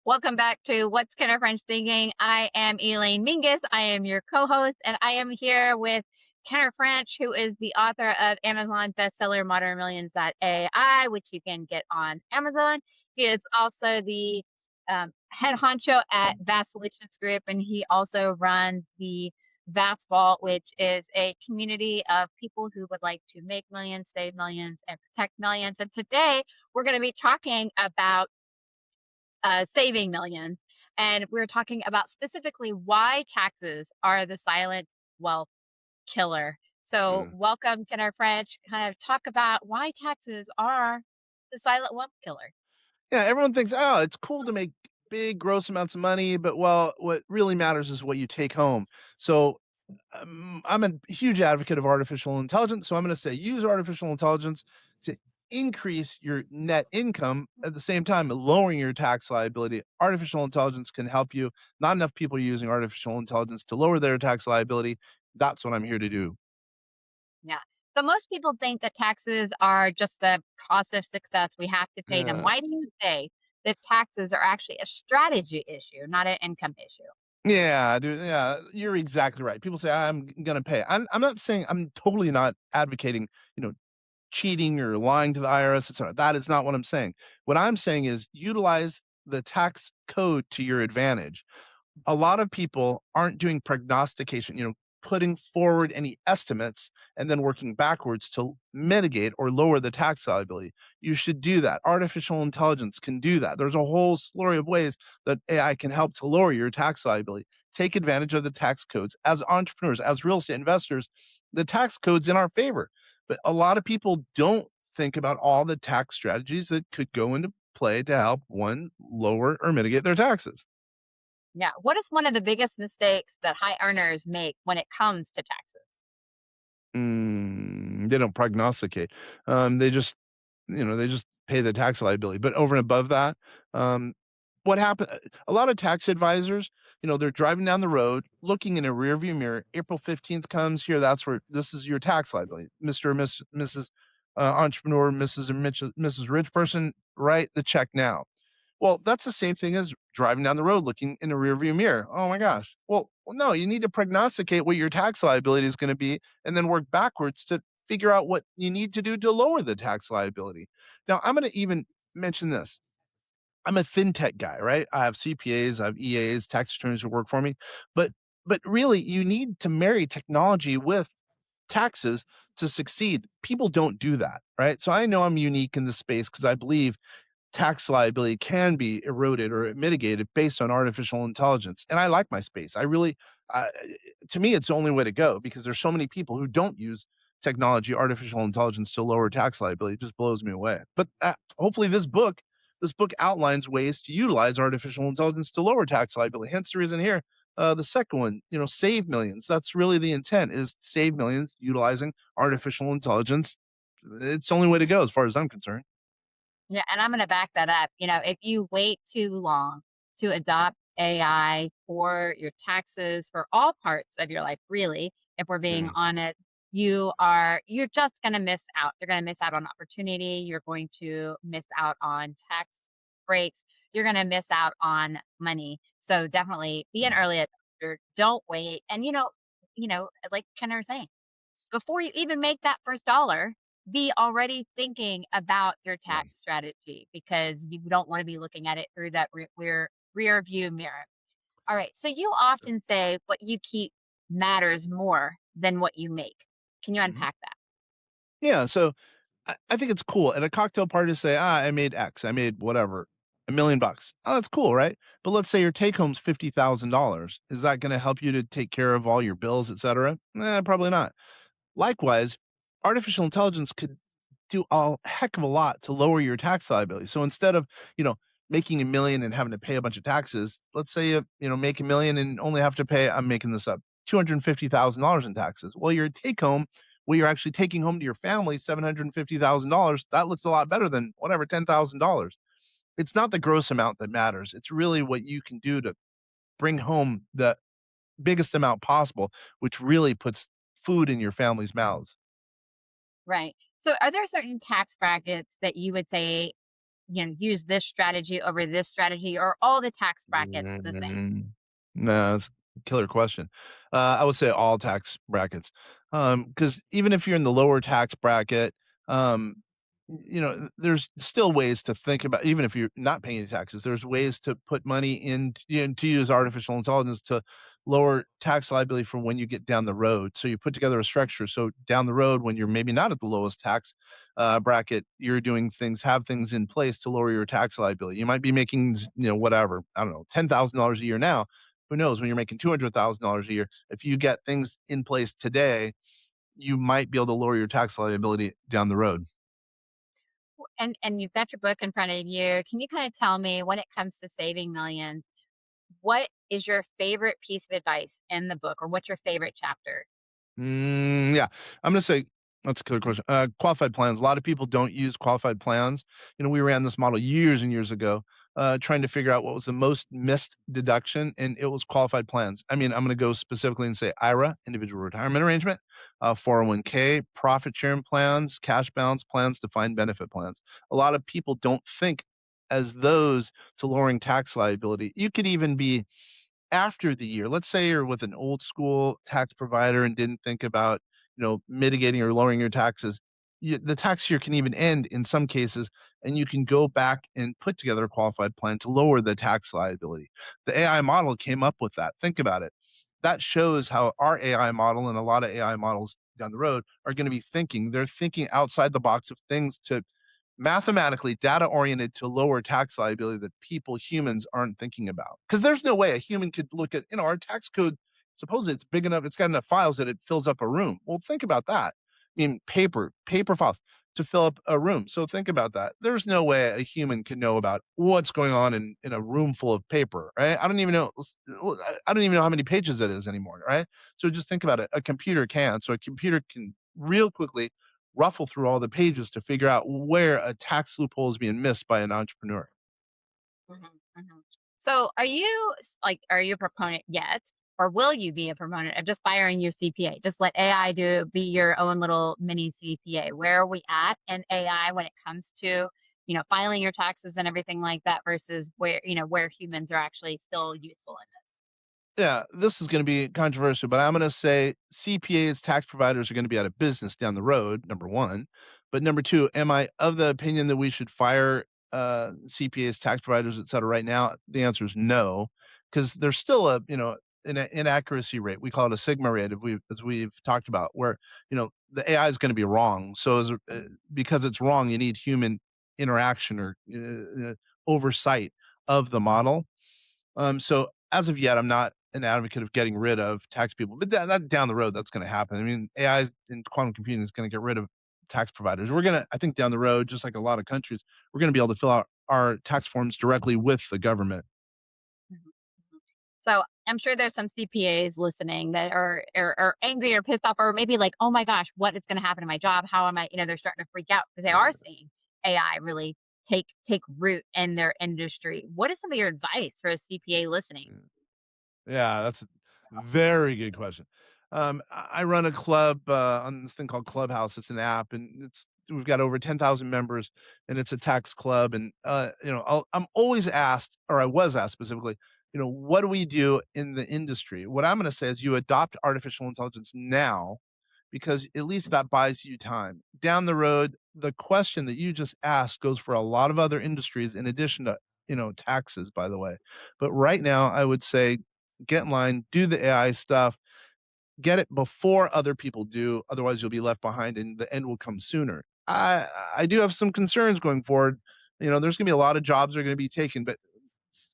Welcome back to What's Kenner French Thinking. I am Elaine Mingus. I am your co-host, and I am here with Kenner French, who is the author of Amazon bestseller Modern Millions AI, which you can get on Amazon. He is also the head honcho at Vast Solutions Group, and he also runs the Vast Vault, which is a community of people who would like to make millions, save millions, and protect millions. And today we're going to be talking about saving millions. And we're talking about specifically why taxes are the silent wealth killer. So, Mm. welcome, Kenner French. Kind of talk about why taxes are the silent wealth killer. Yeah, everyone thinks, "Oh, it's cool to make big gross amounts of money," but, well, what really matters is what you take home. So, I'm a huge advocate of artificial intelligence, so I'm gonna say use artificial intelligence to increase your net income at the same time lowering your tax liability. Artificial intelligence can help you. Not enough people are using artificial intelligence to lower their tax liability. That's what I'm here to do. Yeah. So, most people think that taxes are just the cost of success. We have to pay them. Yeah. Why do you say that taxes are actually a strategy issue, not an income issue? Yeah, dude. Yeah, you're exactly right. People say I'm gonna pay. I'm not saying I'm totally not advocating, you know, cheating or lying to the IRS, etc. That is not what I'm saying. What I'm saying is utilize the tax code to your advantage. A lot of people aren't doing prognostication, putting forward any estimates and then working backwards to mitigate or lower the tax liability. You should do that. Artificial intelligence can do that. There's a whole slurry of ways that AI can help to lower your tax liability. Take advantage of the tax codes. As entrepreneurs, as real estate investors, the tax code's in our favor. But a lot of people don't think about all the tax strategies that could go into play to help one lower or mitigate their taxes. Yeah. What is one of the biggest mistakes that high earners make when it comes to taxes? They don't prognosticate. They just pay the tax liability. But over and above that, um, what happened? A lot of tax advisors, they're driving down the road, looking in a rearview mirror. April 15th comes here. That's where this is your tax liability, Mister or Mrs. Entrepreneur, Mrs. Rich person. Write the check now. Well, that's the same thing as driving down the road looking in a rearview mirror. Oh my gosh. Well, no, you need to prognosticate what your tax liability is going to be and then work backwards to figure out what you need to do to lower the tax liability. Now, I'm going to even mention this. I'm a fintech guy, right? I have CPAs, I have EAs, tax attorneys who work for me. But really you need to marry technology with taxes to succeed. People don't do that, right? So I know I'm unique in this space because I believe tax liability can be eroded or mitigated based on artificial intelligence. And I like my space. I really, uh, to me, it's the only way to go because there's so many people who don't use technology, artificial intelligence to lower tax liability. It just blows me away. But hopefully, this book outlines ways to utilize artificial intelligence to lower tax liability. Hence the reason here. The second one, save millions. That's really the intent is save millions utilizing artificial intelligence. It's the only way to go as far as I'm concerned. Yeah, and I'm gonna back that up. If you wait too long to adopt AI for your taxes for all parts of your life, really, if we're being Yeah. honest, you're just gonna miss out. You're gonna miss out on opportunity. You're going to miss out on tax breaks. You're gonna miss out on money. So definitely be an early adopter. Don't wait. And like Kenner was saying, before you even make that first dollar, be already thinking about your Yeah. tax strategy because you don't want to be looking at it through that rear view mirror. All right. So you often say what you keep matters more than what you make. Can you Mhm. unpack that? Yeah, so I think it's cool at a cocktail party to say, I made X, I made whatever, $1,000,000. Oh, that's cool, right? But let's say your take home's $50,000. Is that going to help you to take care of all your bills, et cetera? Probably not. Likewise, artificial intelligence could do a heck of a lot to lower your tax liability. So instead of, you know, making 1,000,000 and having to pay a bunch of taxes, let's say you make 1,000,000 and only have to pay, I'm making this up, $250,000 in taxes. Well, your take home, what you're actually taking home to your family, $750,000, that looks a lot better than whatever, $10,000. It's not the gross amount that matters. It's really what you can do to bring home the biggest amount possible, which really puts food in your family's mouths. Right. So are there certain tax brackets that you would say use this strategy over this strategy, or all the tax brackets the same? Mm, no, that's a killer question. I would say all tax brackets, because even if you're in the lower tax bracket, um, there's still ways to think about. Even if you're not paying any taxes, there's ways to put money in, to use artificial intelligence to lower tax liability for when you get down the road. So you put together a structure. So down the road, when you're maybe not at the lowest tax bracket, you're doing things, have things in place to lower your tax liability. You might be making, whatever, I don't know, $10,000 a year now. Who knows when you're making $200,000 a year? If you get things in place today, you might be able to lower your tax liability down the road. And you've got your book in front of you. Can you kind of tell me, when it comes to saving millions, what is your favorite piece of advice in the book, or what's your favorite chapter? Yeah, I'm gonna say that's a killer question. Qualified plans. A lot of people don't use qualified plans. We ran this model years and years ago, trying to figure out what was the most missed deduction, and it was qualified plans. I mean, I'm gonna go specifically and say IRA, individual retirement arrangement, 401k, profit sharing plans, cash balance plans, defined benefit plans. A lot of people don't think as those to lowering tax liability. You could even be after the year, let's say you're with an old school tax provider and didn't think about, mitigating or lowering your taxes. The tax year can even end in some cases, and you can go back and put together a qualified plan to lower the tax liability. The AI model came up with that. Think about it. That shows how our AI model and a lot of AI models down the road are going to be thinking. They're thinking outside the box of things to mathematically data oriented to lower tax liability that people, humans, aren't thinking about. Because there's no way a human could look at, our tax code. Supposedly it's big enough, it's got enough files that it fills up a room. Well, think about that. I mean, paper files to fill up a room. So think about that. There's no way a human can know about what's going on in a room full of paper, right? I don't even know. I don't even know how many pages it is anymore, right? So just think about it. A computer can. So a computer can real quickly ruffle through all the pages to figure out where a tax loophole is being missed by an entrepreneur. Mhm, mhm. So, are you a proponent yet, or will you be a proponent of just firing your CPA? Just let AI be your own little mini CPA. Where are we at in AI when it comes to, filing your taxes and everything like that, versus where humans are actually still useful in this? Yeah, this is going to be controversial, but I'm going to say CPAs, tax providers are going to be out of business down the road, number one. But number two, am I of the opinion that we should fire CPAs, tax providers, et cetera, right now? The answer is no, because there's still an inaccuracy rate. We call it a sigma rate, as we've talked about, where the AI is going to be wrong. So because it's wrong, you need human interaction or oversight of the model. So as of yet, I'm not an advocate of getting rid of tax people, but that down the road, that's going to happen. I mean, AI and quantum computing is going to get rid of tax providers. I think down the road, just like a lot of countries, we're going to be able to fill out our tax forms directly with the government. Mhm, mhm. So I'm sure there's some CPAs listening that are angry or pissed off, or maybe like, oh my gosh, what is going to happen to my job? How am I? They're starting to freak out because they are seeing AI really take root in their industry. What is some of your advice for a CPA listening? Yeah, that's a very good question. I run a club on this thing called Clubhouse. It's an app, and we've got over 10,000 members, and it's a tax club. And I'm always asked, or I was asked specifically, what do we do in the industry? What I'm going to say is, you adopt artificial intelligence now, because at least that buys you time. Down the road, the question that you just asked goes for a lot of other industries, in addition to taxes, by the way. But right now, I would say get in line, do the AI stuff, get it before other people do. Otherwise, you'll be left behind, and the end will come sooner. I do have some concerns going forward. There's going to be a lot of jobs are going to be taken, but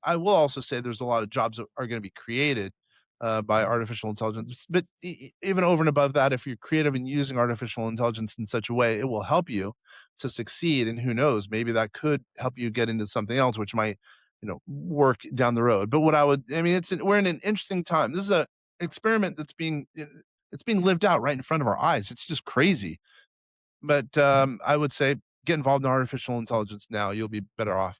I will also say there's a lot of jobs that are going to be created by artificial intelligence. But even over and above that, if you're creative in using artificial intelligence in such a way, it will help you to succeed. And who knows, maybe that could help you get into something else, which might, work down the road. But we're in an interesting time. This is a experiment that's it's being lived out right in front of our eyes. It's just crazy. But I would say get involved in artificial intelligence now. You'll be better off.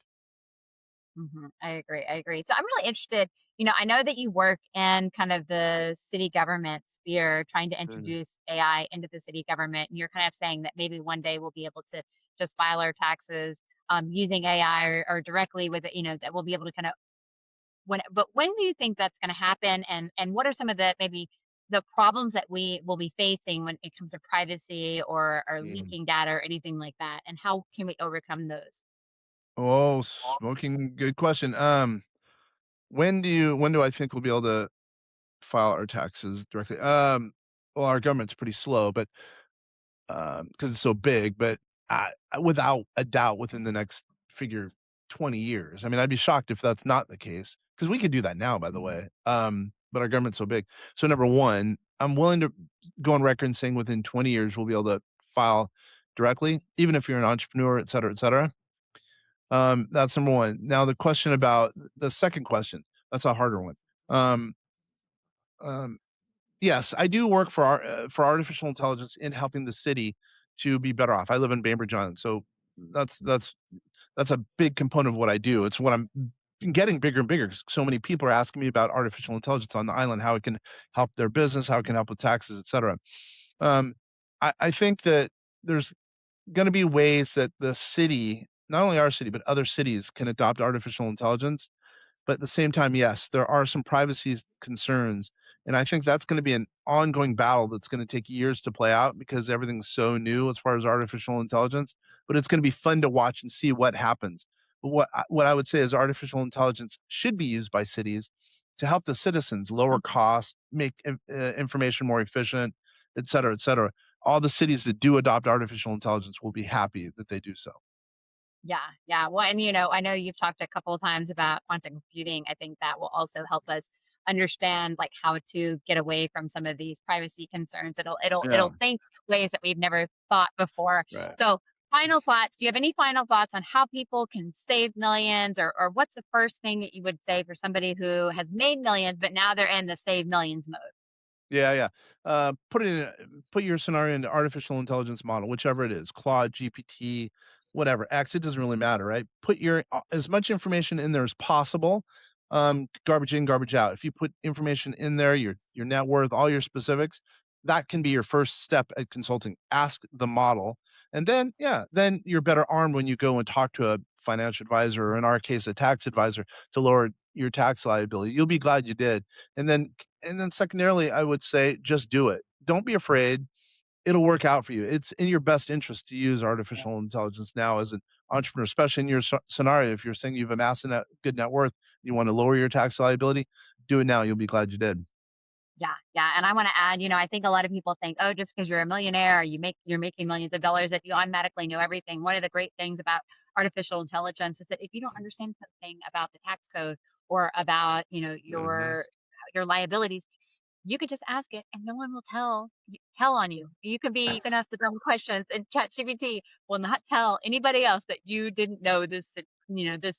I agree. I agree. So I'm really interested. I know that you work in kind of the city government sphere, trying to Mhm. introduce AI into the city government. And you're kind of saying that maybe one day we'll be able to just file our taxes using AI or directly with it, that we'll be able to kind of when do you think that's going to happen? And what are some of the maybe the problems that we will be facing when it comes to privacy or Mm. leaking data or anything like that? And how can we overcome those? Oh, smoking good question. When do I think we'll be able to file our taxes directly? Well, our government's pretty slow, but because it's so big, but without a doubt, within the next figure 20 years. I mean, I'd be shocked if that's not the case because we could do that now, by the way. But our government's so big. So number one, I'm willing to go on record and saying within 20 years we'll be able to file directly, even if you're an entrepreneur, et cetera, et cetera. That's number one. Now the question about the second question, that's a harder one. Um, um, yes, I do work for artificial intelligence in helping the city to be better off. I live in Bainbridge Island, so that's that's that's a big component of what I do. It's what I'm getting bigger and bigger. So many people are asking me about artificial intelligence on the island, how it can help their business, how it can help with taxes, et cetera. Um, I think that there's going to be ways that the city, not only our city, but other cities can adopt artificial intelligence, but at the same time, yes, there are some privacy concerns. And I think that's going to be an ongoing battle that's going to take years to play out because everything's so new as far as artificial intelligence. But it's going to be fun to watch and see what happens. But what I would say is artificial intelligence should be used by cities to help the citizens lower costs, make information more efficient, et cetera, et cetera. All the cities that do adopt artificial intelligence will be happy that they do so. Yeah, yeah. Well, and I know you've talked a couple of times about quantum computing. I think that will also help us understand like how to get away from some of these privacy concerns. Yeah. It'll think ways that we've never thought before. Right. So, final thoughts. Do you have any final thoughts on how people can save millions, or what's the first thing that you would say for somebody who has made millions but now they're in the save millions mode? Yeah, yeah. Put your scenario into artificial intelligence model, whichever it is, Claude, GPT, whatever, X, it doesn't really matter, right? Put your as much information in there as possible. Garbage in, garbage out. If you put information in there, your net worth, all your specifics, that can be your first step at consulting. Ask the model. And then, yeah, then you're better armed when you go and talk to a financial advisor, or in our case, a tax advisor to lower your tax liability. You'll be glad you did. And then secondarily, I would say just do it. Don't be afraid. It'll work out for you. It's in your best interest to use artificial intelligence now as an entrepreneur, especially in your scenario. If you're saying you've amassed a good net worth, you want to lower your tax liability, do it now. You'll be glad you did. Yeah, yeah, and I wanna add, I think a lot of people think, "Oh, just because 'cause you're a millionaire, or you're making millions of dollars, that you automatically know everything." One of the great things about artificial intelligence is that if you don't understand something about the tax code or about, Mhm. your liabilities, you could just ask it and no one will tell on you. You can ask the dumb questions and ChatGPT will not tell anybody else that you didn't know this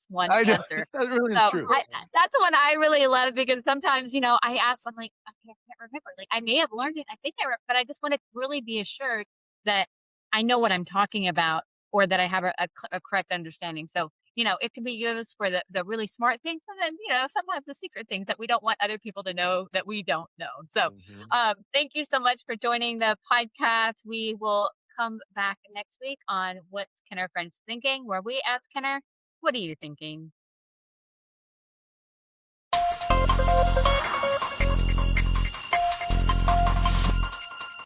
one I know answer. that really is So true. that's one I really love because sometimes, I ask, I'm like, "Okay, I can't remember." Like I may have learned it, I think but I just want to really be assured that I know what I'm talking about or that I have a correct understanding. So, it can be used for the really smart things and then, sometimes the secret things that we don't want other people to know that we don't know. So, Mhm. thank you so much for joining the podcast. We will come back next week on What's Kenner Friends Thinking, where we ask Kenner, what are you thinking?